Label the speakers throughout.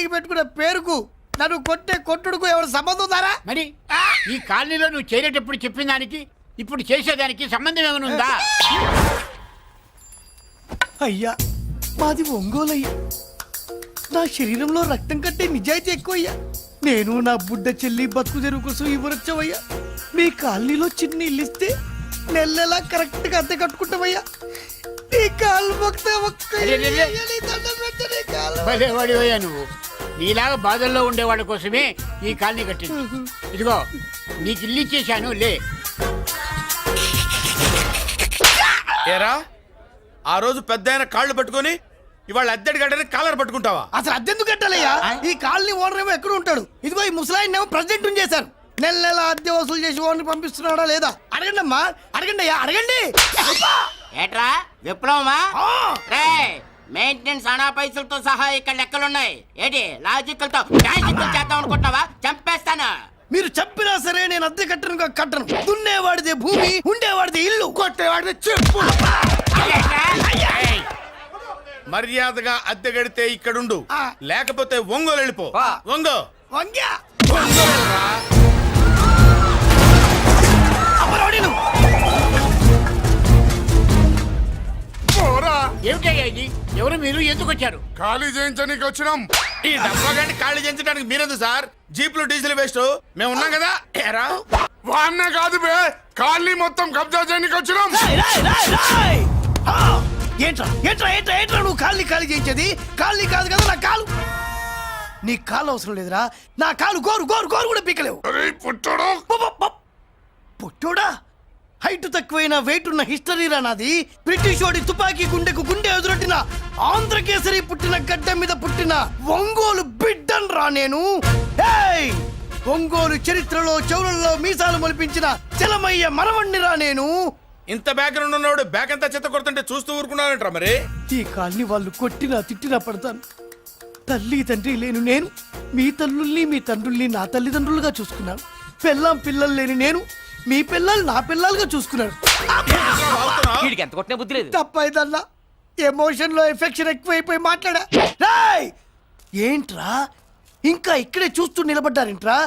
Speaker 1: కాలనీకి పెట్టుకున్న పేరుకు నన్ను కొట్టే కొట్టుడుకు ఎవరు సంబంధం ఉందారా?
Speaker 2: మరి ఈ కాలనీలో నువ్వు చేరేటప్పుడు చెప్పిన దానికి ఇప్పుడు చేసేదానికి సంబంధం ఏమైనా ఉందా?
Speaker 1: అయ్యా మాది ఒంగోలు అయ్యా. నా శరీరంలో రక్తం కట్టే నిజాయితీ ఎక్కువయ్యా. నేను నా బుడ్డ చెల్లి బతుకు తెరువు కోసం ఇవ్వరొచ్చావయ్యా. మీ కాలనీలో చిన్న ఇల్లు ఇస్తే నెలలా కరెక్ట్ గా అద్దె కట్టుకుంటామయ్యా. నీ కాలు మొక్కితే ఒక్క ఇల్లు ఇయ్యాలి, దండం పెట్టు నీ కాలు.
Speaker 2: భలేవాడివయ్యా నువ్వు. నీలాగా బాధల్లో ఉండేవాళ్ళ కోసమే ఈ కాలనీ కట్టింది. ఇదిగో నీకు ఇల్లు ఇచ్చేశాను, లే.
Speaker 3: ఏరా ఆ రోజు పెద్ద కాళ్ళు పట్టుకొని ఇవాళ అద్దెడి గడ్డని కాలర్ పట్టుకుంటావా?
Speaker 1: అసలు అద్దెందుకు కట్టాలయ్యా? ఈ కాలనీ ఓనర్ ఏమో ఎక్కడ ఉంటాడు? ఇదిగో ఈ ముసలాయిన్ ఏమో ప్రెసిడెంట్ చేశారు. నెల నెల అద్దె వసూలు చేసి ఓనర్ పంపిస్తున్నాడా లేదా అడగండి అమ్మా, అడగండి అయ్యా, అడగండి.
Speaker 4: ఏట్రా విప్లవమా? మెయింటెనెన్స్ అనా పైసలతో సహా ఇక్కడ లెక్కలున్నాయి. ఏంటి లాజికల్ తో మ్యాజికల్ చేద్దాం అనుకుంటావా? చంపేస్తాను.
Speaker 1: మీరు చెప్పినా సరే నేను అద్దె కట్టను. దున్నేవాడిదే భూమి, ఉండేవాడిది ఇల్లు, కొట్టేవాడిది చెప్పు.
Speaker 3: మర్యాదగా అద్దె గడితే ఇక్కడుండు, లేకపోతే ఒంగోలు వెళ్ళిపో. ఒంగో
Speaker 1: వంగ్యా
Speaker 2: ఏమిటయ్యా ఇది? ఎవరు మీరు? ఎందుకు వచ్చారు?
Speaker 3: ఖాళీ చేయించడానికి వచ్చినాం. ఈ డబ్బా గంట ఖాళీ చేయించడానికి మీరెందు సార్? జీప్లు డీజిల్ వేస్ట్, మేము ఉన్నాం కదా. ఏరా వాన్నే కాదు బే, ఖాళీ మొత్తం కబ్జా చేయడానికి వచ్చినాం.
Speaker 1: ఏంట్రా నువ్వు ఖాళీ చేయించేది? ఖాళీ కాదు కదా నా కాలు. నీ కాలు అవసరం లేదురా, నా కాలు గోరు కూడా పీకలేవు. పుట్టోడా హైట్ తక్కువైన వెయిట్ ఉన్న హిస్టరీరా నాది. బ్రిటిష్ వాడి తుపాకీ గుండెకు గుండె ఎదురొట్టిన ఆంధ్రకేసరి పుట్టిన గడ్డ మీద పుట్టిన ఒంగోలు బిడ్డన్ రా నేను. ఒంగోలు చరిత్రలో చౌరల్లో మీసాలు మొలిపించిన చలమయ్య మనవణ్ణిరా నేను.
Speaker 3: ఇంత బ్యాక్గ్రౌండ్ ఉన్నవాడు బ్యాక్ అంతా చెత్త కొడుతుంటే చూస్తూ ఊరుకున్నారంట. మరి
Speaker 1: ఈ కాల్ని వాళ్ళు కొట్టినా తిట్టినా పడతాను. తల్లి తండ్రి లేను నేను మీ తల్లుల్ని మీ తండ్రుల్ని నా తల్లిదండ్రులుగా చూసుకున్నాను. పెళ్ళాం పిల్లలు లేని నేను మీ పిల్లలు నా పిల్లలుగా చూసుకున్నాను. తప్పైదల్లా ఎమోషన్ లో ఎఫెక్షన్ ఎక్కువైపోయి మాట్లాడా. ఏంట్రా ఇంకా ఇక్కడే చూస్తూ నిలబడ్డారేంట్రా?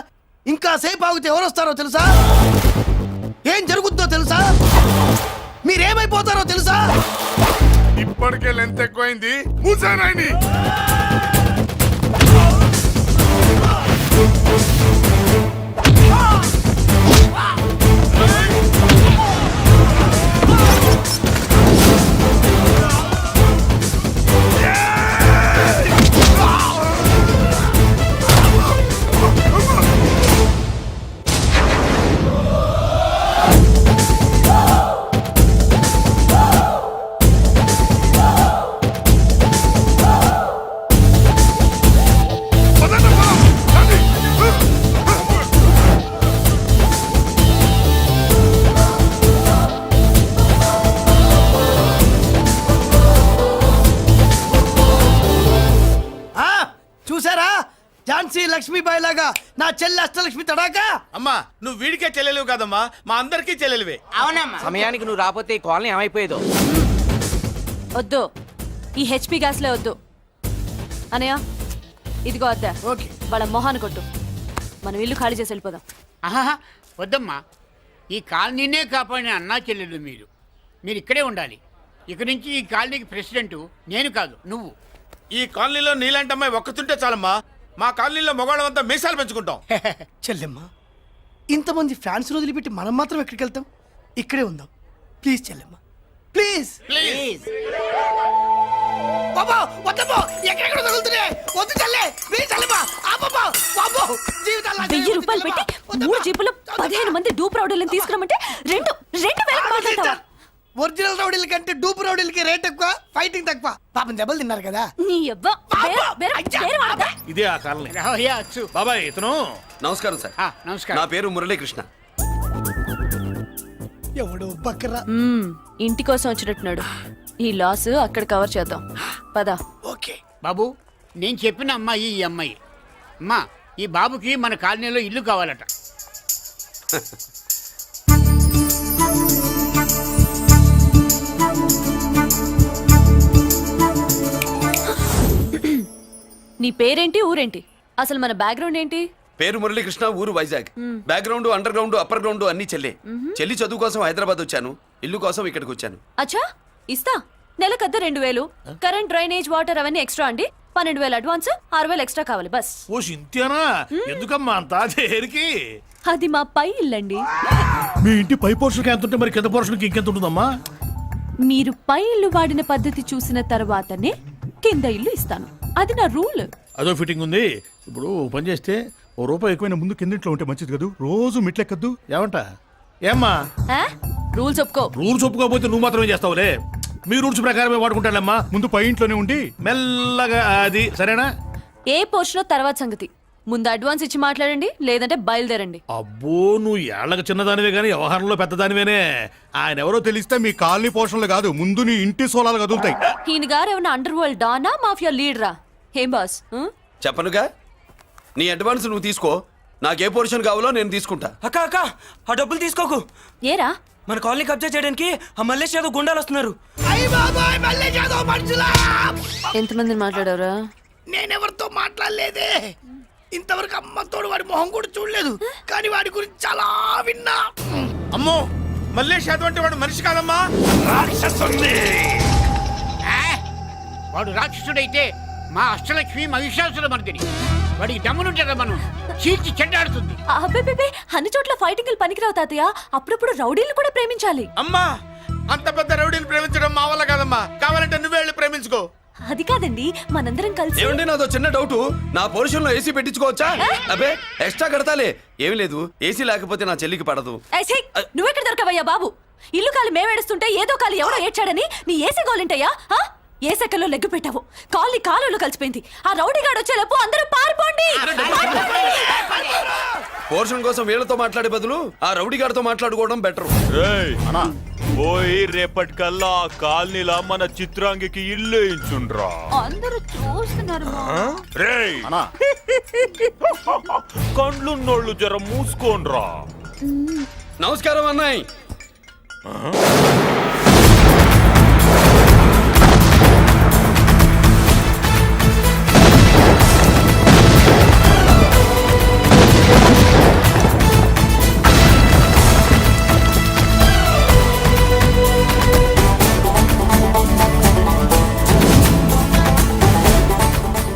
Speaker 1: ఇంకా సేపు ఆగితే ఎవరు వస్తారో తెలుసా? ఏం జరుగుతుందో తెలుసా? మీరేమైపోతారో తెలుసా?
Speaker 3: ఇప్పటికే లెంత్ ఎక్కువైంది. మూసానాయని
Speaker 1: లక్ష్మీబాయి లాగా నా చెల్లి అష్టలక్ష్మి తడాకా.
Speaker 3: అమ్మా నువ్వు వీడికే చెల్లెలివి కాదమ్మా, మా అందరికీ చెల్లెలివే.
Speaker 4: అవునమ్మా.
Speaker 5: సమయానికి నువ్వు రాకపోతే ఈ కాలనీ ఏమైపోయేదో.
Speaker 6: వద్దు, ఈ హెచ్పి గ్యాస్లే వద్దు. అనయ్య ఇదిగో అద్దా.
Speaker 1: ఓకే,
Speaker 6: వాళ్ళ మొహాన్ని కొట్టు. మనం ఇల్లు ఖాళీ చేసి వెళ్ళిపోదాం.
Speaker 2: ఆహా వద్దమ్మా, ఈ కాలనీనే కాపాడిన అన్నా చెల్లెలు మీరు ఇక్కడే ఉండాలి. ఇక్కడి నుంచి ఈ కాలనీకి ప్రెసిడెంట్ నేను కాదు, నువ్వు.
Speaker 3: ఈ కాలనీలో నీలాంటి అమ్మాయి ఒక్కతుంటే చాలమ్మా. మా కాలనీలో మగవాళ్ళంతా మీసాలు పెంచుకుంటాం.
Speaker 1: చెల్లెమ్మా, ఇంతమంది ఫ్యాన్స్ వదిలిపెట్టి మనం మాత్రం ఎక్కడికి వెళ్తాం? ఇక్కడే ఉందాం ప్లీజ్ చెల్లెమ్మా, ప్లీజ్.
Speaker 4: ప్లీజ్.
Speaker 1: బాబా వద్దమ్మా, ఎక్కడెక్కడ తగులుతున్నాయి. వద్దు చెల్లె, ప్లీజ్ చెల్లెమ్మా. అబ్బబ్బా బాబో, జీవితాల్లో
Speaker 6: 1000 రూపాయలు పెట్టి 3 జీపులు 15 మంది డూప్ రౌడీలను తీసుకురమంటే 2000 మాట్లాడతావా?
Speaker 1: ఒరిజినల్ రౌడీల కంటే డూప్ రౌడీలకి రేట్ ఎక్కువ, ఫైటింగ్ తక్కువ. పాపం దెబ్బలు తిన్నారు కదా.
Speaker 6: నీ అబ్బా
Speaker 7: ఇదే ఆ కాలనీ.
Speaker 2: రావయ్యా అచ్చు.
Speaker 7: బాబాయ్ ఇతను. నమస్కారం సార్.
Speaker 2: నమస్కారం.
Speaker 7: నా పేరు మురళీకృష్ణ.
Speaker 1: ఎవడో బకరా.
Speaker 6: ఇంటి కోసం వచ్చినట్టున్నాడు. ఈ లాస్ అక్కడ కవర్ చేద్దాం పద.
Speaker 1: ఓకే
Speaker 2: బాబు, నేను చెప్పిన అమ్మాయి ఈ అమ్మాయి. అమ్మా, ఈ బాబుకి మన కాలనీలో ఇల్లు కావాలట.
Speaker 6: నీ పేరేంటి ఊరేంటి అసలు మన బ్యాక్గ్రౌండ్ ఏంటి?
Speaker 7: పేరు మురళీకృష్ణ, ఊరు Vizag. Background, under ground, upper ground అన్ని చెల్లె. చెల్లి చదువు కోసం హైదరాబాద్ వచ్చాను, ఇల్లు కోసం ఇక్కడికి వచ్చాను.
Speaker 6: అచ్చా ఇస్తా. నెలకద్ద 2000, కరెంట్, డ్రైనేజ్, వాటర్ అవన్నీ ఎక్స్ట్రా అండి. 12,000 అడ్వాన్స్, 6,000 ఎక్స్ట్రా కావాలి బస్.
Speaker 8: ఓ సింత్యానా ఎందుకమ్మా అంత దేనికి?
Speaker 6: అది మా పై ఇల్లండి.
Speaker 8: మీ ఇంటి పై పోర్షన్కి ఎంత ఉంటే మరి కింద పోర్షన్కి ఇంకెంత ఉంటుందమ్మా?
Speaker 6: మీరు పై ఇల్లు వాడిన పద్ధతి చూసిన తర్వాతనే కింద ఇల్లు ఇస్తాను. అది నా రూల్.
Speaker 8: అదో ఫిట్టింగ్ ఉంది. ఇప్పుడు ఓ పని చేస్తే ఓ రూపాయి ఎక్కువైనా ముందు కిందింట్లో ఉంటే మంచిది కదూ. రోజు మెట్లెక్కద్దు ఏమంట? ఏమ్మా
Speaker 6: రూల్స్ ఒప్పుకో.
Speaker 8: రూల్స్ ఒప్పుకోకపోతే నువ్వు మాత్రమే చేస్తావులే. మీ రూల్స్ ప్రకారమే వాడుకుంటానమ్మా. ముందు పై ఇంట్లోనే ఉండి మెల్లగా అది సరేనా?
Speaker 6: ఏ పోర్షన్ తర్వాత సంగతి. ముందు అడ్వాన్స్ ఇచ్చి మాట్లాడండి, లేదంటే బయలుదేరండి.
Speaker 8: అబ్బో నువ్వు ఏళ్ళకి చిన్నదానివే కానీ వ్యవహారంలో పెద్దదానివేనే. ఆయన ఎవరో తెలిస్తే మీ కాలనీ పోషణలు కాదు, ముందు నీ ఇంటి సోలాలు కదులుతాయి.
Speaker 6: ఈయన గారు ఏమన్నా అండర్ వరల్డ్ డానా, మాఫియా లీడరా? ఏం బాస్?
Speaker 7: చెప్పనుగా, నీ అడ్వాన్స్ నువ్వు తీసుకో, నాకు ఏ పోర్షన్ కావాలో నేను తీసుకుంటా.
Speaker 5: అక్క అక్క ఆ డబ్బులు తీసుకోకు.
Speaker 6: ఏరా?
Speaker 5: మన కాలనీ కబ్జా చేయడానికి ఆ మల్లేష్ యాదవ్ గుండాలు వస్తున్నారు.
Speaker 6: ఎంతమందిని మాట్లాడారా?
Speaker 1: నేనెవరితో మాట్లాడలేదే. ఇంతవరకు అమ్మతోడు వాడి మొహం కూడా చూడలేదు, కానీ వాడి గురించి చాలా విన్నా.
Speaker 3: అమ్మో, మల్లేష్ యాదవ్ అంటే వాడు మనిషి కాదమ్మా, రాక్షసుని.
Speaker 2: వాడు రాక్షసుడైతే మా అష్టలక్ష్మి మహిషాసుల మర్దిని. వాడికి దమ్మునుంటారా మనం చీల్చి చెడ్డాడుతుంది.
Speaker 6: అబ్బే అన్ని చోట్ల ఫైటింగ్ పనికిరావు తాతయ్య. అప్పుడప్పుడు రౌడీలు కూడా ప్రేమించాలి.
Speaker 3: అమ్మా, అంత పెద్ద రౌడీని ప్రేమించడం మా వల్ల కాదమ్మా. కావాలంటే నువ్వే వెళ్ళి ప్రేమించుకో.
Speaker 6: అది కాదండి, మనందరం కలిసి.
Speaker 7: ఏమండి, నాదో చిన్న డౌట్. నా పోర్షన్ లో ఏసీ పెట్టించుకోవచ్చా? అబ్బే ఎక్స్ట్రా కడతాలే. ఏమి లేదు, ఏసీ లేకపోతే నా చెల్లికి పడదు.
Speaker 6: నువ్వెక్కడ దొరకవయ్యా బాబు? ఇల్లు కాలి మేమేడుస్తుంటే ఏదో కాలి ఎవడో ఏడ్చాడని నీ ఏసీ గోలింటయ్యా? ఏ సెకల్లో లెగ్గు పెట్టావు, కాలి కాలులో కలిసిపోయింది. ఆ రౌడీ గాడు వచ్చేలోపు అందరూ పారిపోండి.
Speaker 7: పోర్షన్ కోసం వీళ్ళతో మాట్లాడే బదులు ఆ రౌడీ గారితో మాట్లాడుకోవడం బెటర్.
Speaker 9: పోయి రేపటికల్లా ఆ కాలనీలా మన చిత్రాంగికి ఇల్లు ఇచ్చుండ్రా.
Speaker 6: అందరూ చూస్తున్నారు.
Speaker 9: రేయ్ కండ్లున్నోళ్ళు జర మూసుకోండ్రా.
Speaker 7: నమస్కారం అన్నాయ్.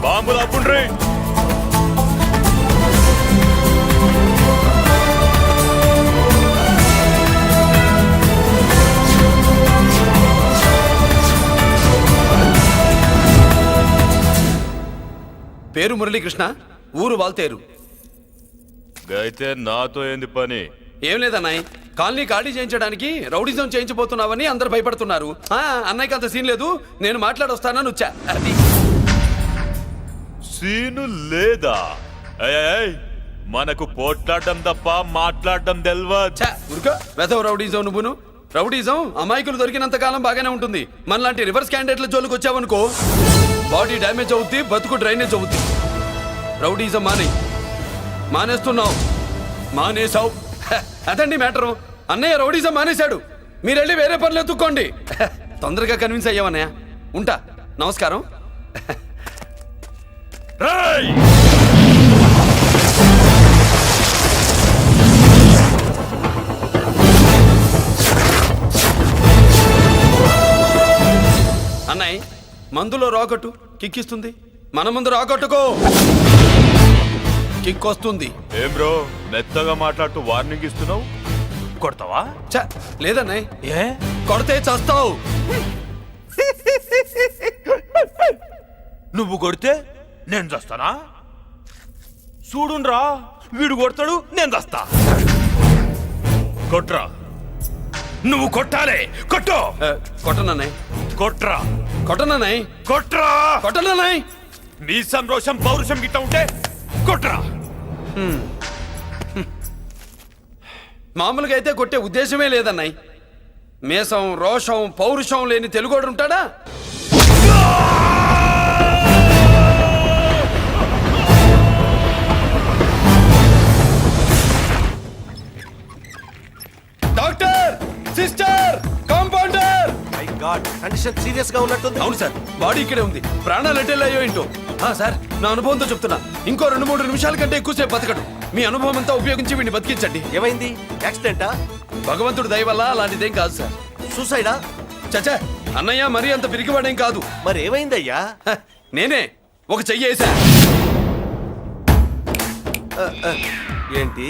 Speaker 9: బాంబులు అప్పుండ్రీ.
Speaker 7: పేరు మురళీకృష్ణ, ఊరు వాల్తేరు.
Speaker 9: అయితే నాతో ఏంది పని?
Speaker 7: ఏం లేదన్నాయ్, కాలనీ ఖాళీ చేయించడానికి రౌడిజం చేయించబోతున్నావని అందరు భయపడుతున్నారు. అన్నయ్యకి అంత సీన్ లేదు, నేను మాట్లాడొస్తానని వచ్చా. అది
Speaker 9: సీను లేదా? మనకు పోట్లాడడం తప్ప మాట్లాడడం తెల్వా.
Speaker 7: వెధవ రౌడీజం నువ్వును. రౌడీజం అమాయకులు దొరికినంత కాలం బాగానే ఉంటుంది. మనలాంటి రివర్స్ క్యాండిడేట్ల జోలికి వచ్చావనుకో బాడీ డ్యామేజ్ అవుద్ది, బతుకు డ్రైనేజ్ అవుద్ది. రౌడీజం మానేస్తున్నావు, మానేసావు. అదండి మ్యాటరు. అన్నయ్య రౌడీజం మానేశాడు, మీరెళ్ళి వేరే పనులు ఎత్తుక్కోండి. తొందరగా కన్విన్స్ అయ్యావన్నయ్య. ఉంటా, నమస్కారం. అన్నయ్య, మందులో రాకట్టు కిక్కిస్తుంది, మన ముందు రాకట్టుకో కిక్ వస్తుంది.
Speaker 9: ఏం బ్రో మెత్తగా మాట్లాడుతూ వార్నింగ్ ఇస్తున్నావు? కొడతావా?
Speaker 7: లేదన్నయ్య,
Speaker 9: ఏ
Speaker 7: కొడితే చస్తావు.
Speaker 9: నువ్వు కొడితే నేను చస్తానా? చూడుండ్రా, వీడు కొడతాడు, నేను చస్తా. కొట్రా, నువ్వు కొట్టాలే. కొట్టు.
Speaker 7: కొట్టనన్నయ్య,
Speaker 9: కొట్రా.
Speaker 7: కొట్టనన్నయ్య,
Speaker 9: కొట్రా.
Speaker 7: కొట్టనన్నయ్య.
Speaker 9: నీ సంతోషం పౌరుషం గిట్ట ఉంటే కొట్రా.
Speaker 7: మామూలుగా అయితే కొట్టే ఉద్దేశమే లేదన్నయ్య. మేషం, రోషం, పౌరుషం లేని తెలుగోడు ఉంటాడా? Doctor, sister, compounder.
Speaker 10: My God, condition serious గా ఉన్నట్టుంది.
Speaker 7: అవును సార్, బాడీ ఇక్కడే ఉంది, ప్రాణాలు ఎట్టెళ్ళాయో ఏంటో. సార్ నా అనుభవంతో చెప్తున్నా ఇంకో 2-3 నిమిషాల కంటే ఎక్కువసేపు బతకడు. మీ అనుభవం అంతా ఉపయోగించి వీడిని బతికించండి.
Speaker 10: ఏమైంది? యాక్సిడెంటా?
Speaker 7: భగవంతుడు దయ వల్ల అలాంటిదేం కాదు సార్.
Speaker 10: సూసైడా?
Speaker 7: చచ్చా, అన్నయ్య మరీ అంత పిరికివాడేం కాదు.
Speaker 10: మరి ఏమైందయ్యా?
Speaker 7: నేనే ఒక చెయ్యి వేసా.
Speaker 10: ఏంటి,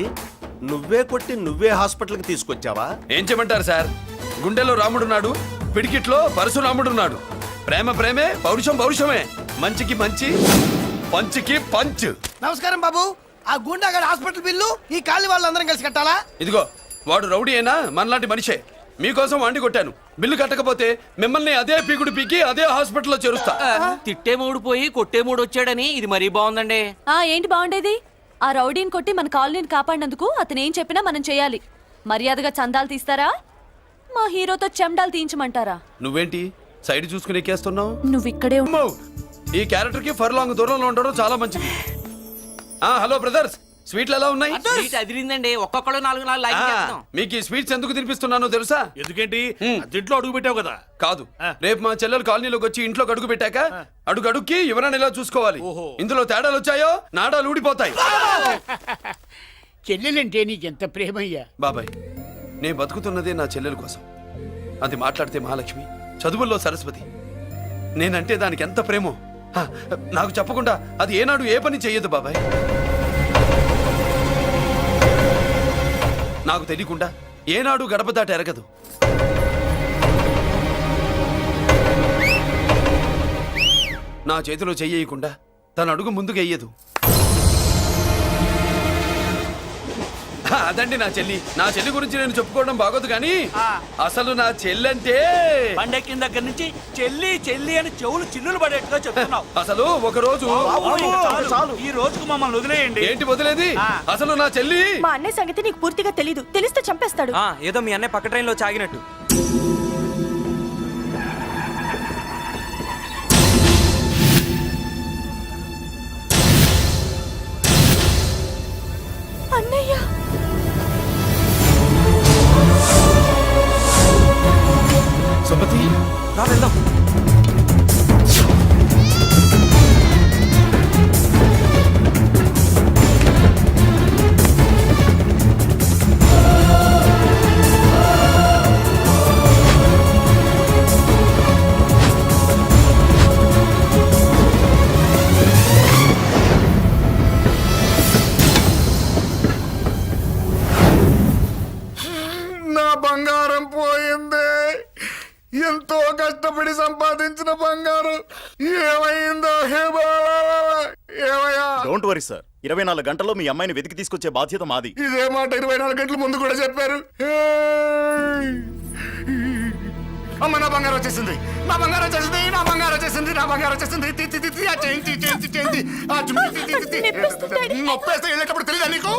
Speaker 10: నువ్వే కొట్టి నువ్వే హాస్పిటల్కి తీసుకొచ్చావా?
Speaker 7: ఏం చేయమంటారు సార్, గుండెలో రాముడున్నాడు, పిడికిట్లో పరశురాముడున్నాడు. ప్రేమ ప్రేమే, పౌరుషం పౌరుషమే, మంచికి మంచి, పంచికి పంచ్.
Speaker 1: నమస్కారం బాబు. ఆ గుండాగడ్ హాస్పిటల్ బిల్లు ఈ కాలి వాళ్ళందరం కలిసి కట్టాలా?
Speaker 7: ఇదిగో వాడు రౌడీ అయినా మనలాంటి మనిషే. మీకోసం వండి కొట్టాను. బిల్లు కట్టకపోతే మిమ్మల్ని అదే పీకుడు పీకి అదే హాస్పిటల్లో చేరుస్తా.
Speaker 5: తిట్టే మూడు పోయి కొట్టే మూడు వచ్చాడని ఇది మరీ బాగుందండి.
Speaker 6: ఏంటి బాగుండేది? ఆ రౌడీని కొట్టి మన కాలనీని కాపాడినందుకు అతను ఏం చెప్పినా మనం చేయాలి. మర్యాదగా చందాలు తీస్తారా, మా హీరోతో చెండాలు తీయించమంటారా?
Speaker 7: నువ్వేంటి సైడ్ చూసుకుని ఎక్కేస్తున్నావు?
Speaker 6: నువ్వు ఇక్కడే
Speaker 7: అమ్మో! ఈ క్యారెక్టర్ కి ఫర్ లాంగ్ దూరంలో ఉండడం చాలా మంచిది. హలో బ్రదర్స్, స్వీట్లు ఎలా ఉన్నాయి?
Speaker 5: అదిరిందండి, ఒక్కొక్కడు 4 లైక్ చేస్తాం.
Speaker 7: మీకు ఈ స్వీట్స్ ఎందుకు తినిపిస్తున్నానో తెలుసా?
Speaker 8: ఎందుకేంటి దీంట్లో అడుగు పెట్టావు కదా.
Speaker 7: కాదు, రేపు మా చెల్లెలు కాలనీలోకి వచ్చి ఇంట్లో అడుగు పెట్టాక అడుగు అడుక్కి ఎవరైనా ఇలా చూసుకోవాలి. ఇందులో తేడాలు వచ్చాయో నాడాలు ఊడిపోతాయి.
Speaker 2: చెల్లెలంటే నీకెంత ప్రేమయ్యా.
Speaker 7: బాబాయ్, నేను బతుకుతున్నదే నా చెల్లెల కోసం. అది మాట్లాడితే మహాలక్ష్మి, చదువుల్లో సరస్వతి. నేనంటే దానికి ఎంత ప్రేమో నాకు చెప్పకుండా అది ఏనాడు ఏ పని చెయ్యదు బాబాయ్. నాకు తెలియకుండా ఏనాడు గడప దాట ఎరగదు. నా చేతిలో చెయ్యకుండా తన అడుగు ముందుకు వెయ్యదు. అదండి నా చెల్లి. నా చెల్లి గురించి నేను చెప్పుకోవడం బాగోదు కానీ అసలు నా చెల్లంటే
Speaker 5: పండక్కిన దగ్గర నుంచి చెల్లి చెల్లి అని చెవులు చిల్లులు పడేట్టుగా చెప్తున్నావు.
Speaker 7: అసలు ఒక రోజు
Speaker 5: ఈ రోజుకు మమ్మల్ని వదిలేయండి.
Speaker 7: ఏంటి వదిలేది? అసలు నా చెల్లి.
Speaker 6: మా అన్నయ్య సంగతి నీకు పూర్తిగా తెలీదు. తెలిస్తే చంపేస్తాడు.
Speaker 5: ఏదో మీ అన్నయ్య పక్క ట్రైన్ లో చాగినట్టు.
Speaker 6: అన్నయ్య
Speaker 7: సుమతి,
Speaker 5: రా వెళ్దాం.
Speaker 3: నా బంగారం పోయింది. ఎంతో కష్టపడి సంపాదించిన బంగారం ఏమైందో హే బాబా, ఏమయ్యా?
Speaker 10: డోంట్ వరీ సార్, 24 గంటల్లో మీ అమ్మాయిని వెతికి తీసుకొచ్చే బాధ్యత మాది.
Speaker 3: ఇదే మాట 24 గంటల ముందు కూడా చెప్పారు. అమ్మ, నా బంగారం వచ్చేసింది, నా బంగారం వచ్చేసింది, నా బంగారం వచ్చేసింది, నా బంగారం వచ్చేసింది. నొప్పేస్తే వెళ్ళేటప్పుడు తెలియదా నీకు?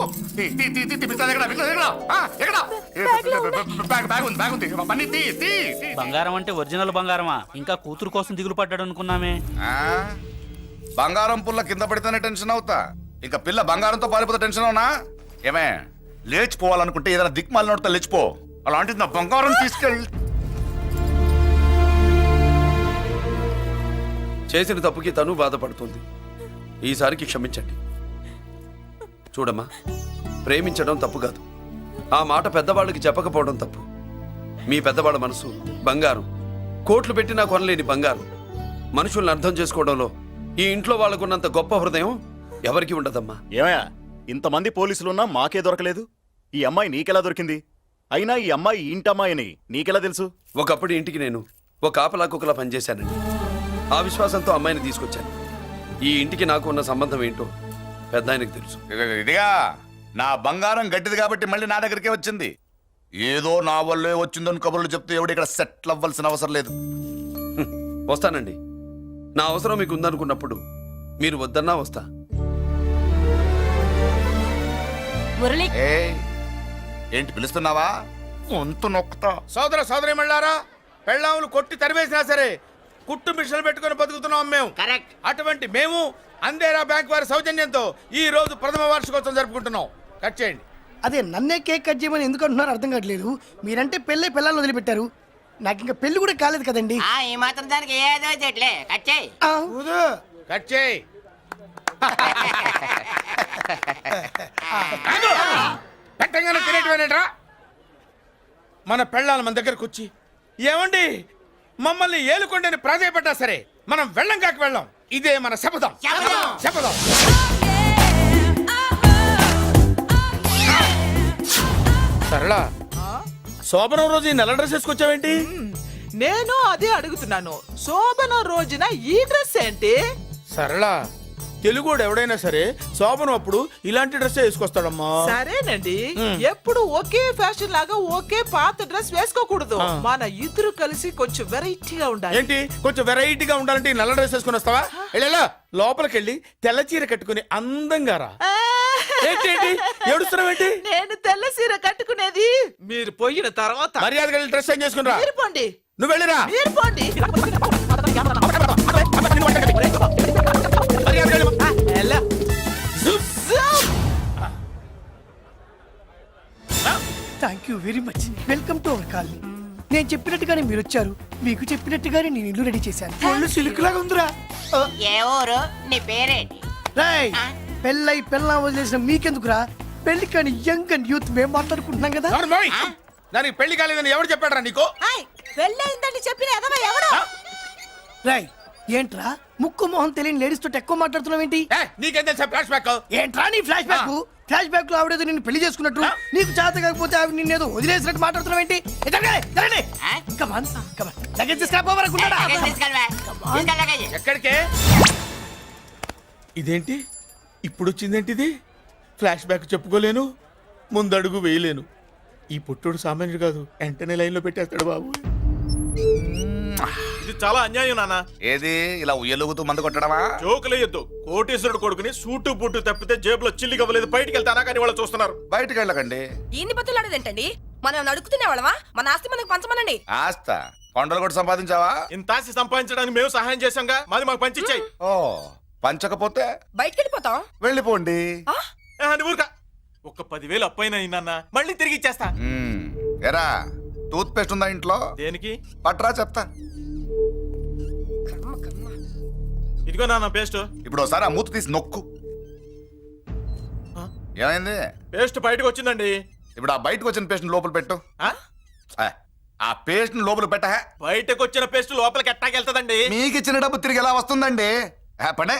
Speaker 5: బంగారం అంటే ఒరిజినల్ బంగారమా? ఇంకా కూతురు కోసం దిగులు పడ్డాడు అనుకున్నామే.
Speaker 3: బంగారం పుల్ల కింద పడితేనే టెన్షన్ అవుతా, ఇంకా పిల్ల బంగారంతో పారిపోతే టెన్షన్ అవునా? ఏమే, లేచిపోవాలనుకుంటే ఏదైనా దిక్మాల నోడితే లేచిపో. అలాంటిది నా బంగారం తీసుకెళ్ళి.
Speaker 7: చేసిన తప్పుకి తను బాధపడుతుంది. ఈసారికి క్షమించండి. చూడమ్మా, ప్రేమించడం తప్పు కాదు, ఆ మాట పెద్దవాళ్ళకి చెప్పకపోవడం తప్పు. మీ పెద్దవాళ్ళ మనసు బంగారం, కోట్లు పెట్టినా కొనలేని బంగారం. మనుషుల్ని అర్థం చేసుకోవడంలో ఈ ఇంట్లో వాళ్ళకున్నంత గొప్ప హృదయం ఎవరికి ఉండదమ్మా.
Speaker 10: ఏమయ్యా, ఇంతమంది పోలీసులున్నా మాకే దొరకలేదు. ఈ అమ్మాయి నీకెలా దొరికింది? అయినా ఈ అమ్మాయి ఇంటమ్మాయిని నీకెలా తెలుసు?
Speaker 7: ఒకప్పుడు ఇంటికి నేను ఒక ఆపలా కుక్కలా పనిచేశానండి. ఆ విశ్వాసంతో అమ్మాయిని తీసుకొచ్చాను. ఈ ఇంటికి నాకు ఉన్న సంబంధం ఏంటో పెద్ద ఆయనకు తెలుసు.
Speaker 3: ఇదిగా నా బంగారం గట్టిది కాబట్టి మళ్ళీ నా దగ్గరికే వచ్చింది. ఏదో నా వల్లే వచ్చిందని కబుర్లు చెప్తే ఎవడు ఇక్కడ సెటిల్ అవ్వాల్సిన అవసరం లేదు.
Speaker 7: వస్తానండి. నా అవసరం మీకు ఉందనుకున్నప్పుడు మీరు వద్దన్నా వస్తా.
Speaker 6: మురళి,
Speaker 3: ఏంటి పిలుస్తున్నావా? వంతు నొక్కుతా. సోదర సోదరి మళ్ళారా, పెళ్ళాములు కొట్టి తరివేసినా సరే కుట్టు మిషన్లు పెట్టుకుని బతుకుతున్నాం మేము.
Speaker 4: కరెక్ట్.
Speaker 3: అటువంటి మేము అందేరా బ్యాంక్ వారి సౌజన్యంతో ఈ రోజు ప్రథమ వార్షికోత్సవం జరుపుకుంటున్నాం. కట్ చేయండి.
Speaker 1: అదే నన్నే కేక్ కట్ చేయమని ఎందుకు అంటున్నారో అర్థం కావట్లేదు. మీరంటే పెళ్ళై పిల్లల్ని వదిలిపెట్టారు, నాకు ఇంకా పెళ్లి కూడా కాలేదు కదండి.
Speaker 4: ఈ మాత్రం దానికి ఏదో చెట్లే కట్ చేయి.
Speaker 3: కట్ చేయి. పెట్టంగానే తినేటివేనేట్రా? మన పెళ్ళాలి మన దగ్గరకు వచ్చి ఏమండి మమ్మల్ని ఏలుకొండని ప్రాధాయపడ్డా సరే మనం వెళ్ళం కాక వెళ్ళం. ఇదే మన శపథం. శపథం. సరళ, శోభనం రోజు ఈ నల్ల డ్రెస్ వేసుకొచ్చావేంటి?
Speaker 11: నేను అదే అడుగుతున్నాను. శోభన రోజున ఈ డ్రెస్ ఏంటి?
Speaker 3: సరళ, తెలుగుడు ఎవడైనా సరే శోభనం అప్పుడు ఇలాంటి డ్రెస్ వేసుకొస్తాడమ్మా.
Speaker 11: సరేనండి, ఎప్పుడు ఒకే ఫ్యాషన్ లాగా ఒకే పాత డ్రెస్ వేసుకోకూడదు. మన ఇద్దరు కలిసి కొంచెం వెరైటీగా ఉండాలి.
Speaker 3: ఏంటి కొంచెం వెరైటీగా ఉండాలంటే ఈ నల్ల డ్రెస్ వేసుకుని వస్తావా? వెళ్ళా లోపలికి వెళ్ళి తెల్ల చీర కట్టుకుని అందంగా రా. ఏంటి ఏడుస్తున్నావేంటి?
Speaker 11: నేను తెల్ల సీర కట్టుకునేది మీరు పోయిన తర్వాత.
Speaker 3: మర్యాదగా వెళ్ళి డ్రెస్ చేంజ్ చేసుకుని రా.
Speaker 11: మీరు పోండి.
Speaker 3: నువ్వు వెళ్ళిరా.
Speaker 11: మీరు పోండి.
Speaker 3: మర్యాదగా వెళ్ళి.
Speaker 11: ఎలా?
Speaker 1: Thank you very much. Welcome to our colony. నేను చెప్పినట్టుగానే మీరు వచ్చారు, మీకు చెప్పినట్టుగానే నేను ఇల్లు రెడీ చేశాను. ఒళ్ళు సిల్క్ లాగా ఉందిరా.
Speaker 4: ఏ ఊరు? నీ పేరేంటి?
Speaker 1: రాయ్, పెళ్ళై పెళ్ళం వదిలేసిన మీకెందుకురా? పెళ్లి కాని యంగ్ అండ్ యూత్ మేము మాట్లాడుకుంటున్నాం కదా.
Speaker 3: నోర్మోయ్. దానికి పెళ్లి కాలేదని ఎవరు చెప్పాడరా నీకు?
Speaker 11: పెళ్ళయిందని చెప్పిన ఎదవ ఎవరు?
Speaker 1: రాయ్, ఏంట్రా ముక్కు మొహం తెలియని లేడీస్ తోటి ఎక్కువ మాట్లాడుతున్నావు ఏంటి?
Speaker 3: నీకేం తెలుసా ఫ్లాష్ బ్యాక్?
Speaker 1: ఏంట్రా నీ ఫ్లాష్ బ్యాక్? ఫ్లాష్ బ్యాక్ లో ఆవిడేదో నిన్ను పెళ్లి చేసుకున్నట్టు, నీకు చేత కాకపోతే ఆవిడ నిన్నేదో వదిలేసినట్టు మాట్లాడుతున్నావు ఏంటి? కమాన్ కమాన్, లగేజ్ తీసుకురాపోవాలనుకున్నాడా?
Speaker 3: ఎక్కడికే? ఇదేంటి ఇప్పుడు వచ్చిందేంటి? ఇది ఫ్లాష్ బ్యాక్ చెప్పుకోలేను, ముందడుగు వేయలేను. ఈ పుట్టుడు సామాన్యుడు కాదు, వెంటనే లైన్ లో పెట్టేస్తాడు బాబు.
Speaker 9: ఇది చాలా అన్యాయం నాన్న.
Speaker 3: ఏది ఇలా ఉయ్యలుగుతూ మందు కొట్టడమా?
Speaker 9: జోకులేయొద్దు. కోటేశ్వరుడు కొడుకుని సూటు బుట్టు తప్పితే జేబులో చిల్లి కవ్వలేదు, బయటికి వెళ్తానా కానీ వాళ్ళు చూస్తున్నారు.
Speaker 3: బయటకు వెళ్ళకండి.
Speaker 6: ఈయన్ని బతులాడేదేంటండి? మనం నడుకుతునే వాళ్ళమా? మన ఆస్తి మనకు పంచమనండి.
Speaker 3: ఆస్త కొండలు కూడా సంపాదించావా?
Speaker 9: ఇంత ఆస్తి సంపాదించడానికి మేము సహాయం చేశాంగా, మాది మాకు పంచిచ్చాయి.
Speaker 3: ఓ, పంచకపోతే
Speaker 6: బయటికి వెళ్ళిపోతాం.
Speaker 3: వెళ్ళిపోండి.
Speaker 9: ఊరుక ఒక్క 10,000 అప్పైనా నాన్న, మళ్ళీ తిరిగి ఇచ్చేస్తా.
Speaker 3: ఎరా, టూత్ పేస్ట్ ఉందా ఇంట్లో?
Speaker 9: దేనికి?
Speaker 3: పట్రా చెప్తా.
Speaker 9: ఇదిగో నాన్న పేస్ట్.
Speaker 3: ఇప్పుడు ఒకసారి ఆ మూత తీసి నొక్కు. ఏమైంది?
Speaker 9: పేస్ట్ బయటకు వచ్చిందండి.
Speaker 3: ఇప్పుడు ఆ బయటకు వచ్చిన పేస్ట్ లోపల పెట్టు.
Speaker 9: ఆ?
Speaker 3: ఆ పేస్ట్ లోపల పెట్ట.
Speaker 9: బయటకు వచ్చిన పేస్ట్ లోపలికి ఎట్టాకెళ్తదండి?
Speaker 3: మీకు ఇచ్చిన డబ్బు తిరిగి ఎలా వస్తుందండి? పడే